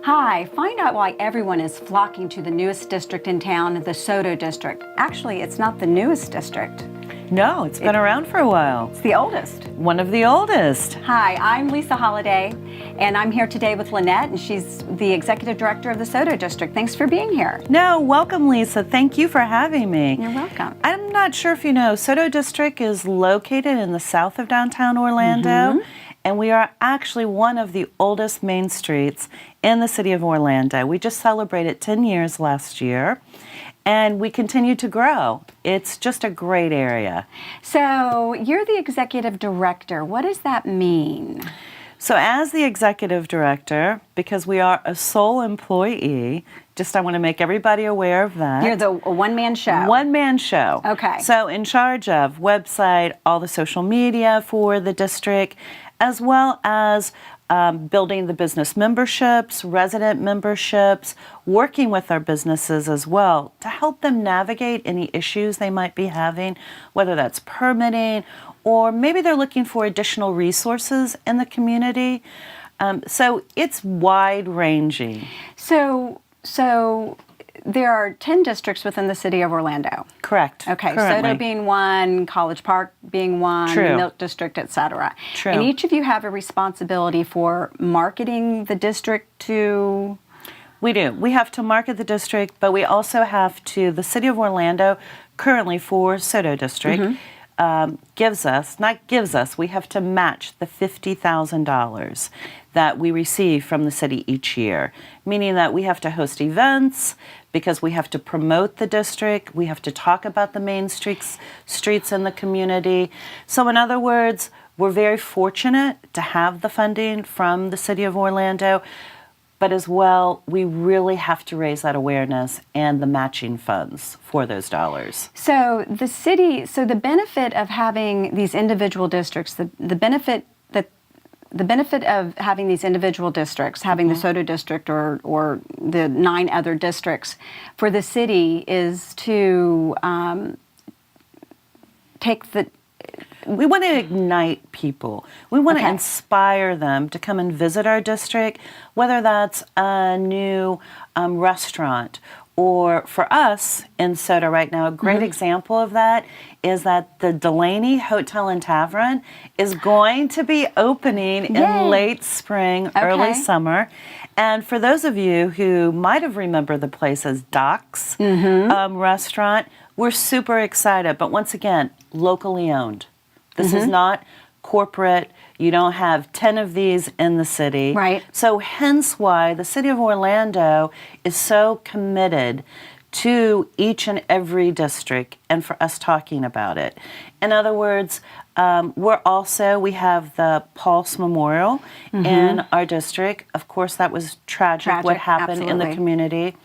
Hi, find out why everyone is flocking to the newest district in town, the SoDo District. Actually, it's not the newest district. No, it's been around for a while. It's the oldest. One of the oldest. Hi, I'm Lisa Holliday, and I'm here today with Lynette, and she's the Executive Director of the SoDo District. Thanks for being here. No, welcome, Lisa. Thank you for having me. You're welcome. I'm not sure if you know, SoDo District is located in the south of downtown Orlando, and we are actually one of the oldest main streets in the city of Orlando. We just celebrated 10 years last year, and we continue to grow. It's just a great area. So you're the Executive Director. What does that mean? So as the Executive Director, because we are a sole employee, I want to make everybody aware of that. You're the one-man show. One-man show. Okay. So in charge of website, all the social media for the district, as well as building the business memberships, resident memberships, working with our businesses as well to help them navigate any issues they might be having, whether that's permitting or maybe they're looking for additional resources in the community. So it's wide-ranging. So there are 10 districts within the city of Orlando. Correct. Okay, Currently. SoDo being one, College Park being one, True. Milk District, etc. True. And each of you have a responsibility for marketing the district to... We do. We have to market the district, but we also have to, the city of Orlando, currently for SoDo District, we have to match the $50,000 that we receive from the city each year, meaning that we have to host events because we have to promote the district, we have to talk about the main streets in the community. So in other words, we're very fortunate to have the funding from the city of Orlando, but as well, we really have to raise that awareness and the matching funds for those dollars. So the benefit of having these individual districts, the benefit of having these individual districts, having the SoDo District or the 9 other districts for the city is to We want to ignite people. We want to inspire them to come and visit our district, whether that's a new restaurant or for us in SoDo right now, a great example of that is that the Delaney Hotel and Tavern is going to be opening in late spring, early summer. And for those of you who might have remembered the place as Doc's restaurant, we're super excited. But once again, locally owned. This is not corporate. You don't have 10 of these in the city. Right. So hence why the city of Orlando is so committed to each and every district and for us talking about it. In other words, we have the Pulse Memorial in our district. Of course, that was tragic what happened in the community.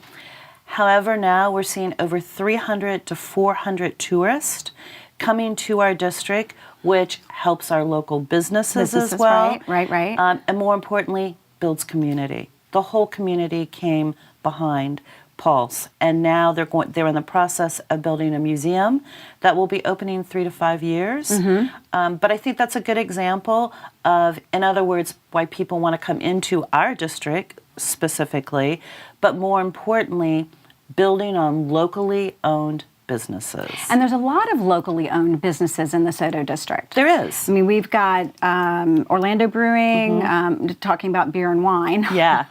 However, now we're seeing over 300 to 400 tourists coming to our district, which helps our local businesses as well. Right. And more importantly, builds community. The whole community came behind Pulse, and now they're in the process of building a museum that will be opening in 3 to 5 years. But I think that's a good example of, in other words, why people want to come into our district specifically, but more importantly, building on locally owned businesses. And there's a lot of locally owned businesses in the SoDo District. There is. I mean, we've got Orlando Brewing, talking about beer and wine. Yeah.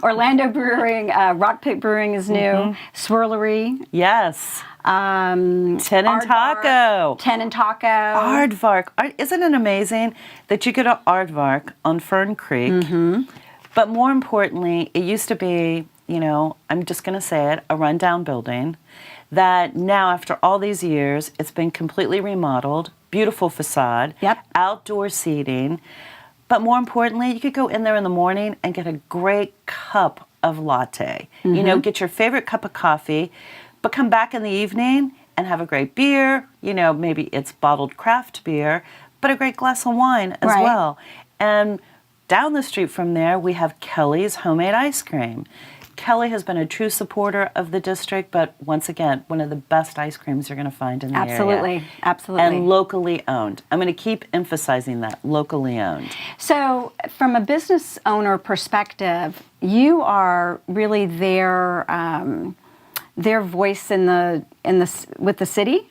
Orlando Brewing, Rock Pit Brewing is new. Swirlery. Yes. Ten and Taco. Aardvark. Isn't it amazing that you go to Aardvark on Fern Creek? But more importantly, it used to be, I'm just going to say it, a rundown building that now, after all these years, it's been completely remodeled, beautiful facade, outdoor seating. But more importantly, you could go in there in the morning and get a great cup of latte. Get your favorite cup of coffee, but come back in the evening and have a great beer. Maybe it's bottled craft beer, but a great glass of wine as well. And down the street from there, we have Kelly's Homemade Ice Cream. Kelly has been a true supporter of the district, but once again, one of the best ice creams you're going to find in the area. Absolutely. And locally owned. I'm going to keep emphasizing that, locally owned. So, from a business owner perspective, you are really their voice with the city.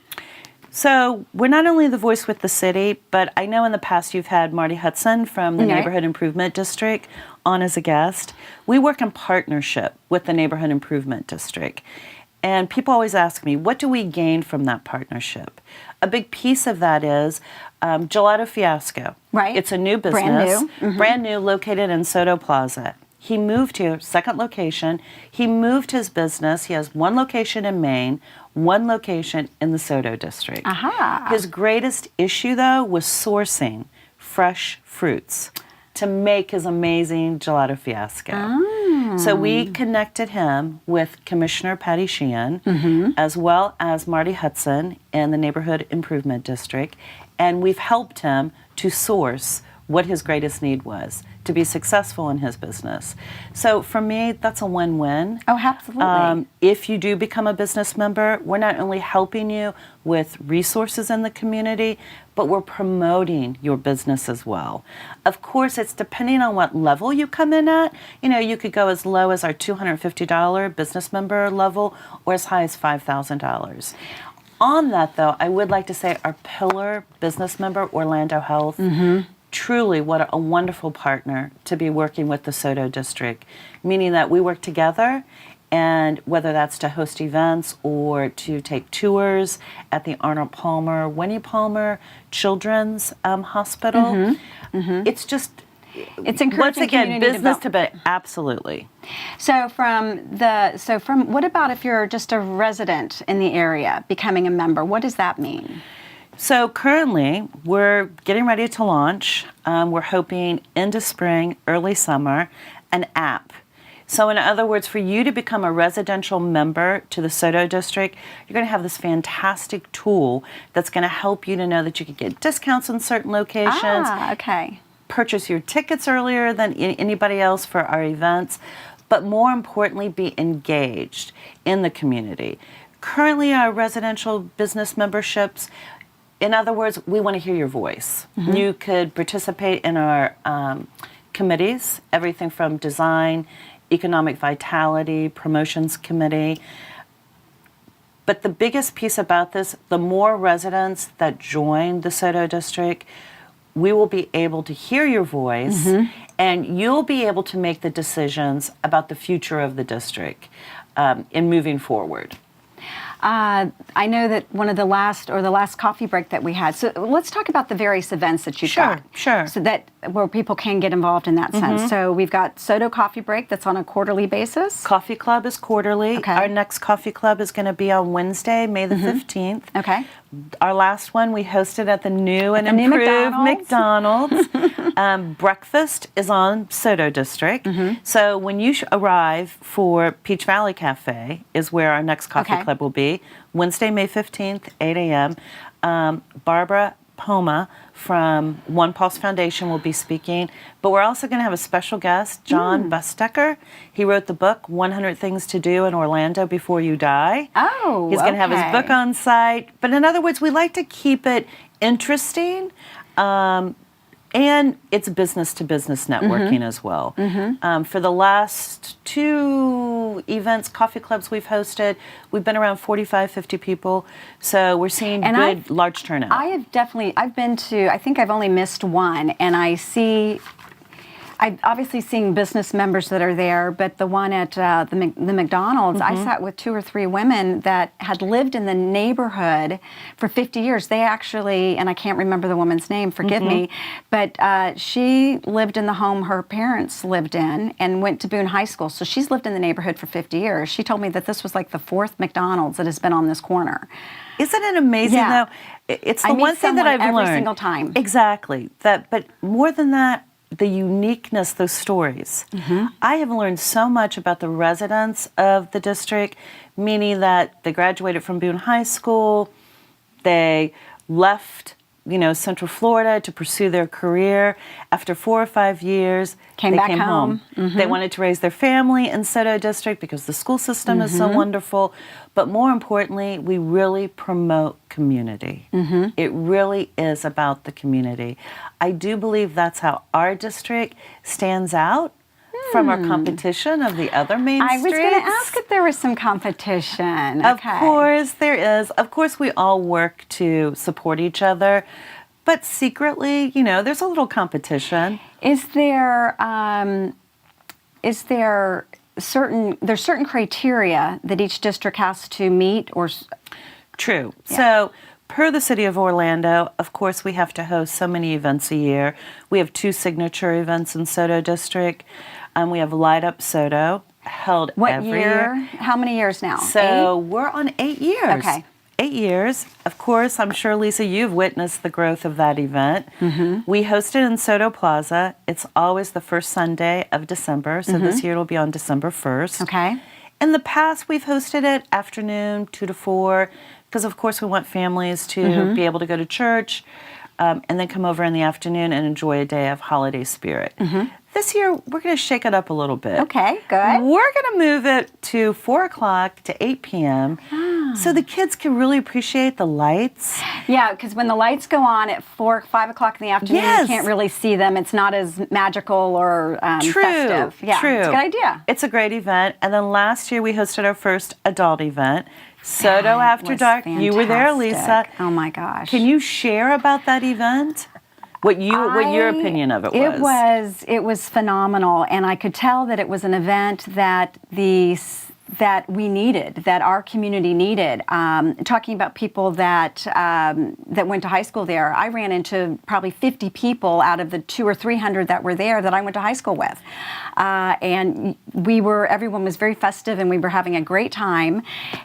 So we're not only the voice with the city, but I know in the past you've had Marty Hudson from the Neighborhood Improvement District on as a guest. We work in partnership with the Neighborhood Improvement District. And people always ask me, what do we gain from that partnership? A big piece of that is Gelato Fiasco. Right. It's a new business. Brand new. Brand new, located in SoDo Plaza. He moved here, second location. He moved his business. He has one location in Maine, one location in the SoDo District. Aha. His greatest issue, though, was sourcing fresh fruits to make his amazing Gelato Fiasco. So we connected him with Commissioner Patty Sheehan, as well as Marty Hudson in the Neighborhood Improvement District, and we've helped him to source what his greatest need was to be successful in his business. So for me, that's a win-win. Oh, absolutely. If you do become a business member, we're not only helping you with resources in the community, but we're promoting your business as well. Of course, it's depending on what level you come in at. You know, you could go as low as our $250 business member level or as high as $5,000. On that, though, I would like to say our pillar business member, Orlando Health, truly what a wonderful partner to be working with the SoDo District, meaning that we work together, and whether that's to host events or to take tours at the Arnold Palmer, Winnie Palmer Children's Hospital, it's just, it's encouraging once again, community business development. to absolutely. So what about if you're just a resident in the area becoming a member? What does that mean? So currently, we're getting ready to launch. We're hoping into spring, early summer, an app. So in other words, for you to become a residential member to the SoDo District, you're going to have this fantastic tool that's going to help you to know that you can get discounts in certain locations. Ah, okay. Purchase your tickets earlier than anybody else for our events, but more importantly, be engaged in the community. Currently, our residential business memberships, in other words, we want to hear your voice. You could participate in our committees, everything from design, economic vitality, promotions committee. But the biggest piece about this, the more residents that join the SoDo District, we will be able to hear your voice, and you'll be able to make the decisions about the future of the district in moving forward. I know that the last coffee break that we had. So let's talk about the various events that you've got. Sure. So that where people can get involved in that sense. So we've got SoDo Coffee Break that's on a quarterly basis. Coffee Club is quarterly. Okay. Our next Coffee Club is going to be on Wednesday, May the 15th. Okay. Our last one we hosted at the new and improved McDonald's. Breakfast is on SoDo District. So when you arrive for Peach Valley Cafe is where our next Coffee Club will be. Wednesday, May 15th, 8 a.m. Barbara Poma from One Pulse Foundation will be speaking, but we're also going to have a special guest, John Bustecker. He wrote the book, 100 Things to Do in Orlando Before You Die. Oh, He's going to have his book on site. But in other words, we like to keep it interesting, and it's business-to-business networking as well. For the last 2 events, coffee clubs we've hosted, we've been around 45, 50 people. So we're seeing good, large turnout. I've been to, I think I've only missed one, and I've obviously seen business members that are there, but the one at the McDonald's, I sat with 2 or 3 women that had lived in the neighborhood for 50 years. They actually, and I can't remember the woman's name, forgive me, but she lived in the home her parents lived in and went to Boone High School. So she's lived in the neighborhood for 50 years. She told me that this was like the 4th McDonald's that has been on this corner. Isn't it amazing, though? It's the one thing that I've learned. Every single time. Exactly. But more than that, the uniqueness, those stories. I have learned so much about the residents of the district, meaning that they graduated from Boone High School, they left Central Florida to pursue their career. After 4 or 5 years, Came they back came home. home. They wanted to raise their family in SoDo District because the school system is so wonderful. But more importantly, we really promote community. It really is about the community. I do believe that's how our district stands out from our competition of the other main I streets. was going to ask if there was some competition. Of course there is. Of course we all work to support each other, but secretly, there's a little competition. Is there certain criteria that each district has to meet or? True. Yeah. So per the City of Orlando, of course, we have to host so many events a year. We have 2 signature events in SoDo District. We have Light Up SoDo, held every year. How many years now? So we're on 8 years. Okay. 8 years. Of course, I'm sure, Lisa, you've witnessed the growth of that event. We host it in SoDo Plaza. It's always the first Sunday of December, so this year it'll be on December 1st. Okay. In the past, we've hosted it afternoon, 2 to 4, because, of course, we want families to be able to go to church and then come over in the afternoon and enjoy a day of holiday spirit. This year, we're going to shake it up a little bit. Okay, good. We're going to move it to 4 o'clock to 8 p.m. so the kids can really appreciate the lights. Yeah, because when the lights go on at 5 o'clock in the afternoon, you can't really see them. It's not as magical or festive. Yeah, True. It's a good idea. It's a great event. And then last year, we hosted our first adult event, SoDo After Dark. Fantastic. You were there, Lisa. Oh, my gosh. Can you share about that event? What your opinion of it was? It was phenomenal, and I could tell that it was an event that we needed, that our community needed. Talking about people that went to high school there, I ran into probably 50 people out of the 200 or 300 that were there that I went to high school with, and everyone was very festive, and we were having a great time.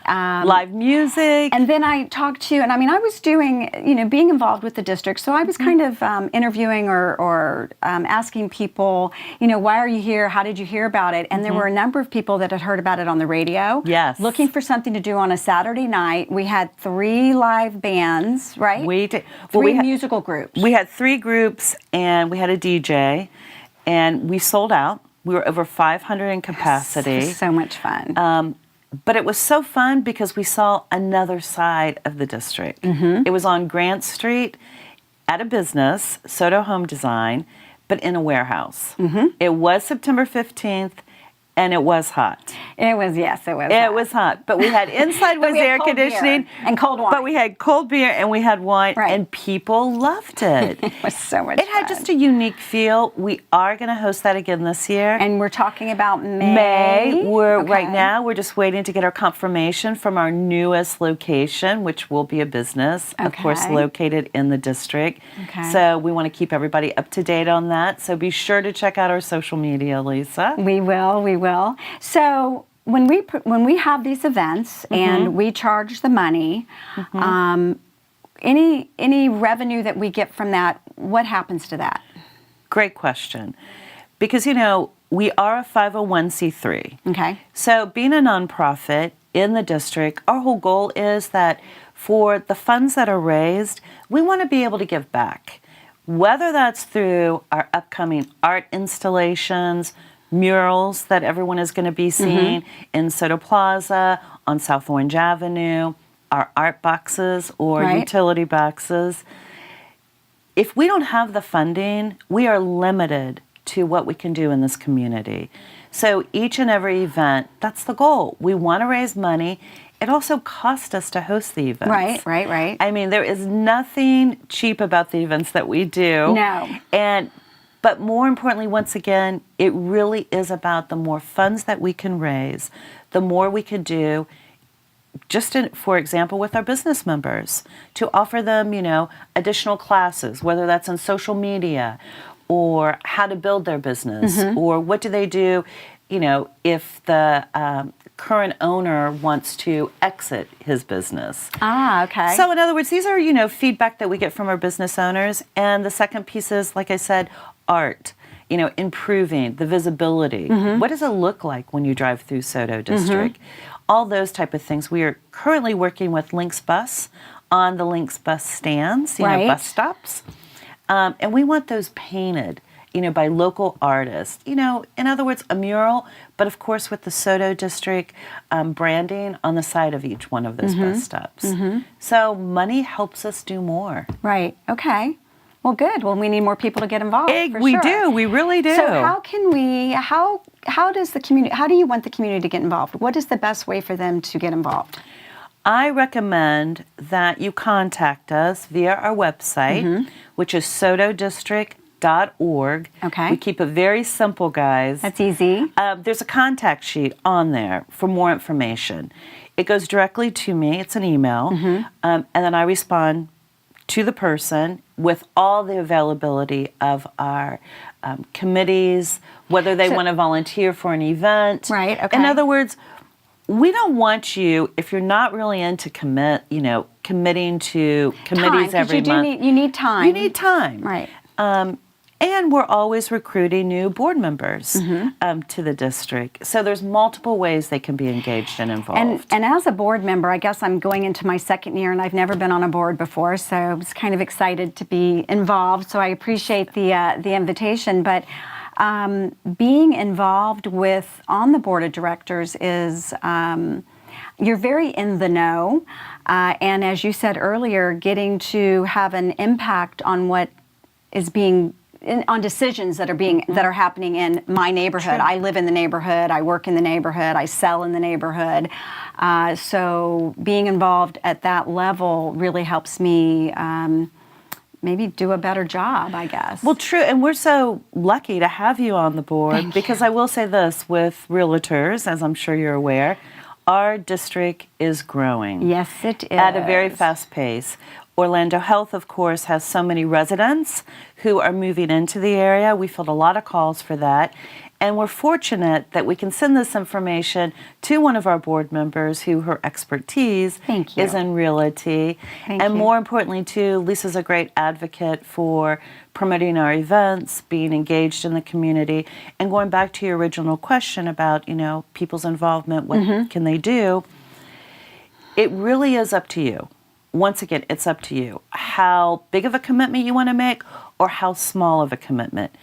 Live music. And then I talked to, and I was doing, being involved with the district, so I was kind of interviewing or asking people, why are you here? How did you hear about it? And there were a number of people that had heard about it on the radio. Yes. Looking for something to do on a Saturday night. We had 3 live bands, right? We did. Three musical groups. We had 3 groups, and we had a DJ, and we sold out. We were over 500 in capacity. It was so much fun. But it was so fun because we saw another side of the district. It was on Grant Street at a business, SoDo Home Design, but in a warehouse. It was September 15th, and it was hot. It was hot. It was hot, but we had inside was air conditioning and cold wine. But we had cold beer and we had wine, right. And people loved it. It was so much fun. It had just a unique feel. We are going to host that again this year. And we're talking about May. Right now, we're just waiting to get our confirmation from our newest location, which will be a business, of course, located in the district. So we want to keep everybody up to date on that. So be sure to check out our social media, Lisa. We will. So when we have these events and we charge the money, any revenue that we get from that, what happens to that? Great question. Because, we are a 501c3. Okay. So being a nonprofit in the district, our whole goal is that for the funds that are raised, we want to be able to give back. Whether that's through our upcoming art installations, murals that everyone is going to be seeing in SoDo Plaza, on South Orange Avenue, our art boxes or utility boxes. If we don't have the funding, we are limited to what we can do in this community. So each and every event, that's the goal. We want to raise money. It also costs us to host the events. Right. I mean, there is nothing cheap about the events that we do. No. But more importantly, once again, it really is about the more funds that we can raise, the more we could do, for example, with our business members, to offer them, additional classes, whether that's on social media or how to build their business or what do they do, if the current owner wants to exit his business. Okay. So in other words, these are, feedback that we get from our business owners. And the second piece is, like I said, art, improving the visibility. What does it look like when you drive through SoDo District? All those type of things. We are currently working with Lynx Bus on the Links bus stands, Right. bus stops. And we want those painted, by local artists. In other words, a mural, but of course with the SoDo District branding on the side of each one of those bus stops. So money helps us do more. Right. Okay. Well, good. Well, we need more people to get involved. For We sure. do. We really do. So how does the community, how do you want the community to get involved? What is the best way for them to get involved? I recommend that you contact us via our website, which is sododistrict.org. Okay. We keep it very simple, guys. That's easy. There's a contact sheet on there for more information. It goes directly to me. It's an email. And then I respond to the person with all the availability of our committees, whether they want to volunteer for an event. Right, okay. In other words, we don't want you, if you're not really into committing to committees every month. You need time. You need time. Right. And we're always recruiting new board members to the district. So there's multiple ways they can be engaged and involved. And as a board member, I guess I'm going into my second year and I've never been on a board before, so I was kind of excited to be involved. So I appreciate the invitation. But being involved on the board of directors is you're very in the know. And as you said earlier, getting to have an impact on what is being on decisions that are happening in my neighborhood. True. I live in the neighborhood. I work in the neighborhood. I sell in the neighborhood. So being involved at that level really helps me maybe do a better job, I guess. Well, true, and we're so lucky to have you on the board because I will say this with realtors, as I'm sure you're aware, our district is growing. Yes, it is. At a very fast pace. Orlando Health, of course, has so many residents who are moving into the area. We field a lot of calls for that. And we're fortunate that we can send this information to one of our board members who her expertise is in realty. And more importantly, too, Lisa's a great advocate for promoting our events, being engaged in the community. And going back to your original question about, people's involvement, what can they do? It really is up to you. Once again, it's up to you how big of a commitment you want to make or how small of a commitment.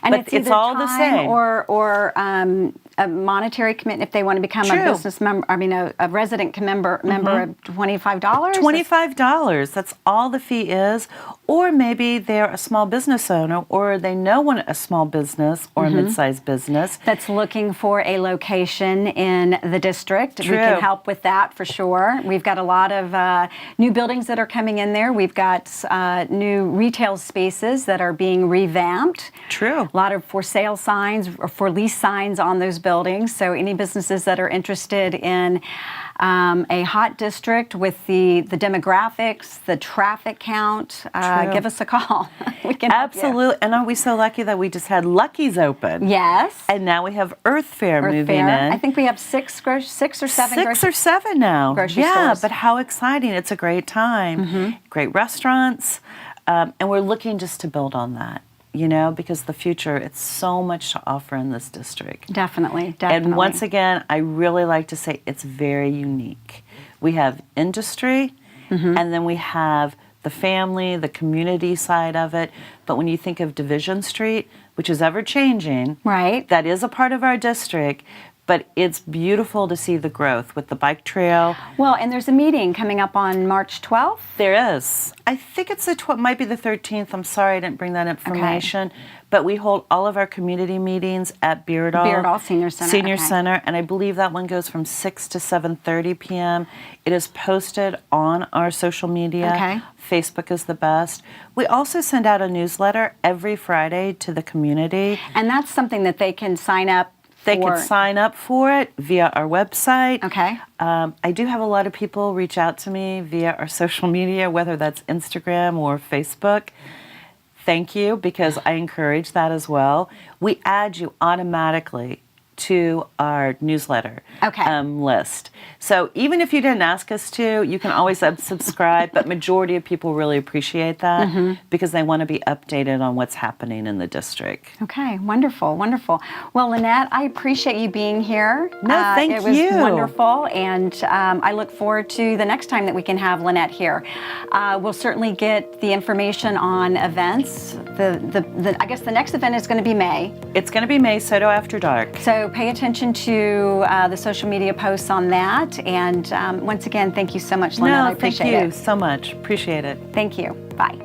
And but it's all the same. Or a monetary commitment if they want to become a business member. I mean, a resident member of $25. $25. That's all the fee is. Or maybe they're a small business owner, or they know a small business or a mid-sized business that's looking for a location in the district. We can help with that for sure. We've got a lot of new buildings that are coming in there. We've got new retail spaces that are being revamped. True. A lot of for sale signs or for lease signs on those buildings. So any businesses that are interested in a hot district with the demographics, the traffic count, give us a call. We can absolutely. And aren't we so lucky that we just had Lucky's open? Yes. And now we have Earth Fair moving in. I think we have six or seven. 6 or 7 now. Grocery stores. But how exciting! It's a great time. Great restaurants, and we're looking just to build on that. Because the future, it's so much to offer in this district. Definitely. And once again, I really like to say it's very unique. We have industry, and then we have the family, the community side of it. But when you think of Division Street, which is ever changing, right? That is a part of our district. But it's beautiful to see the growth with the bike trail. Well, and there's a meeting coming up on March 12th. There is. I think it's might be the 13th. I'm sorry I didn't bring that information. Okay. But we hold all of our community meetings at Beardall Senior Center. Senior Center, and I believe that one goes from 6 to 7:30 p.m. It is posted on our social media. Okay. Facebook is the best. We also send out a newsletter every Friday to the community. And that's something that they can sign up. They can sign up for it via our website. Okay. I do have a lot of people reach out to me via our social media, whether that's Instagram or Facebook. Thank you, because I encourage that as well. We add you automatically to our newsletter Okay. list. So even if you didn't ask us to, you can always subscribe, but majority of people really appreciate that because they want to be updated on what's happening in the district. Okay, wonderful, wonderful. Well, Lynette, I appreciate you being here. No, thank you. It was you. wonderful, and I look forward to the next time that we can have Lynette here. We'll certainly get the information on events. I guess the next event is going to be May. It's going to be May, SoDo After Dark. So pay attention to the social media posts on that. And once again, thank you so much, Lynette. I appreciate it. Thank you so much. Appreciate it. Thank you. Bye.